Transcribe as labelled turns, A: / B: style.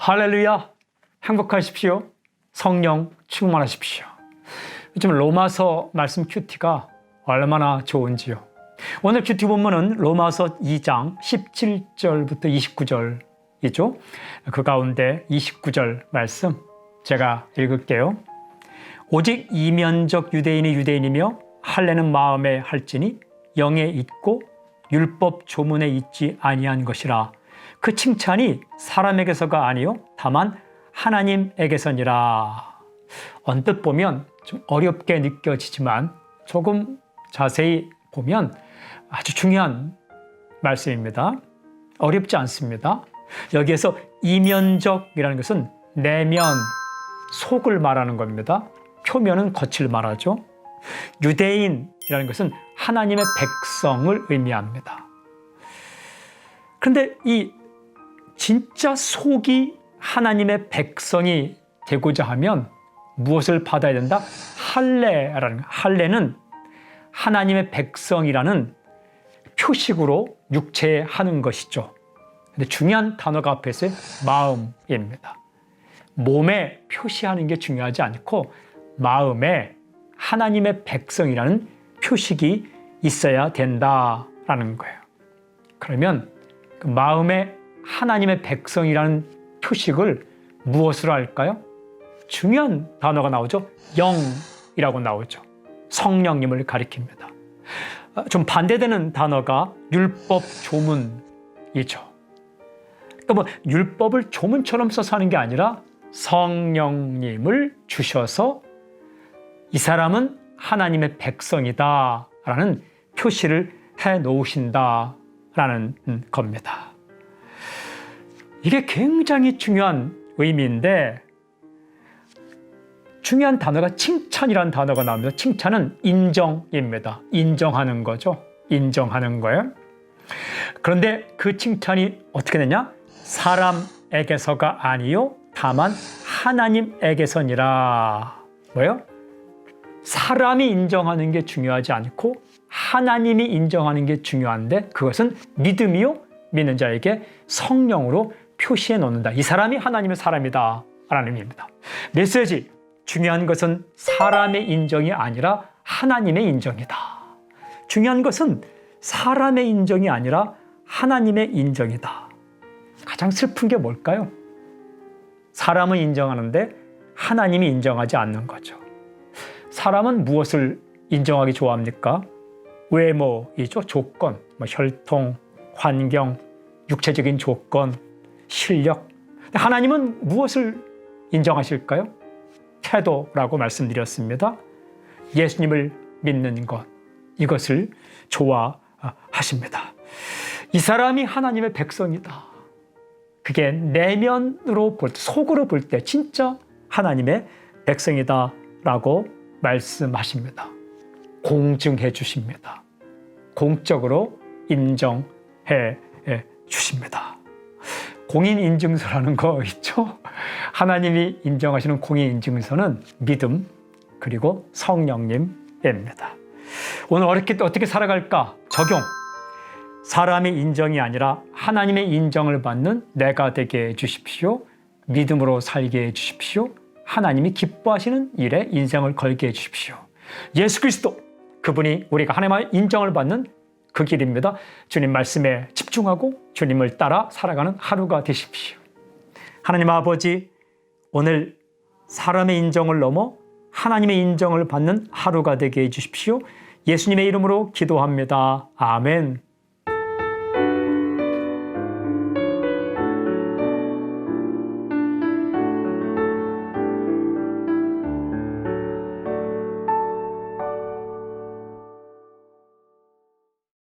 A: 할렐루야! 행복하십시오. 성령 충만하십시오. 요즘 로마서 말씀 큐티가 얼마나 좋은지요. 오늘 큐티 본문은 로마서 2장 17절부터 29절이죠. 그 가운데 29절 말씀 제가 읽을게요. 오직 이면적 유대인이 유대인이며 할례는 마음에 할지니 영에 있고 율법 조문에 있지 아니한 것이라. 그 칭찬이 사람에게서가 아니요 다만 하나님에게서니라. 언뜻 보면 좀 어렵게 느껴지지만 조금 자세히 보면 아주 중요한 말씀입니다. 어렵지 않습니다. 여기에서 이면적이라는 것은 내면, 속을 말하는 겁니다. 표면은 겉을 말하죠. 유대인이라는 것은 하나님의 백성을 의미합니다. 그런데 이 진짜 속이 하나님의 백성이 되고자 하면 무엇을 받아야 된다? 할례라는 거. 할례는 하나님의 백성이라는 표식으로 육체에 하는 것이죠. 근데 중요한 단어가 앞에 있어요. 마음입니다. 몸에 표시하는 게 중요하지 않고 마음에 하나님의 백성이라는 표식이 있어야 된다라는 거예요. 그러면 그 마음에 하나님의 백성이라는 표식을 무엇으로 할까요? 중요한 단어가 나오죠. 영이라고 나오죠. 성령님을 가리킵니다. 좀 반대되는 단어가 율법 조문이죠. 그러니까 뭐 율법을 조문처럼 써서 하는 게 아니라 성령님을 주셔서 이 사람은 하나님의 백성이다라는 표시를 해 놓으신다라는 겁니다. 이게 굉장히 중요한 의미인데 중요한 단어가 칭찬이라는 단어가 나옵니다. 칭찬은 인정입니다. 인정하는 거죠. 인정하는 거예요. 그런데 그 칭찬이 어떻게 되냐? 사람에게서가 아니요 다만 하나님에게서니라. 뭐예요? 사람이 인정하는 게 중요하지 않고 하나님이 인정하는 게 중요한데 그것은 믿음이요 믿는 자에게 성령으로 표시해 놓는다. 이 사람이 하나님의 사람이다 라는 의미입니다. 메시지, 중요한 것은 사람의 인정이 아니라 하나님의 인정이다. 중요한 것은 사람의 인정이 아니라 하나님의 인정이다. 가장 슬픈 게 뭘까요? 사람은 인정하는데 하나님이 인정하지 않는 거죠. 사람은 무엇을 인정하기 좋아합니까? 외모이죠. 조건, 혈통, 환경, 육체적인 조건, 실력. 하나님은 무엇을 인정하실까요? 태도라고 말씀드렸습니다. 예수님을 믿는 것, 이것을 좋아하십니다. 이 사람이 하나님의 백성이다. 그게 내면으로 볼 때, 속으로 볼 때 진짜 하나님의 백성이다라고 말씀하십니다. 공증해 주십니다. 공적으로 인정해 주십니다. 공인인증서라는 거 있죠? 하나님이 인정하시는 공인인증서는 믿음 그리고 성령님입니다. 오늘 어떻게 살아갈까? 적용. 사람의 인정이 아니라 하나님의 인정을 받는 내가 되게 해주십시오. 믿음으로 살게 해주십시오. 하나님이 기뻐하시는 일에 인생을 걸게 해주십시오. 예수 그리스도, 그분이 우리가 하나님의 인정을 받는 그 길입니다. 주님 말씀에 집중하고 주님을 따라 살아가는 하루가 되십시오. 하나님 아버지, 오늘 사람의 인정을 넘어 하나님의 인정을 받는 하루가 되게 해주십시오. 예수님의 이름으로 기도합니다. 아멘.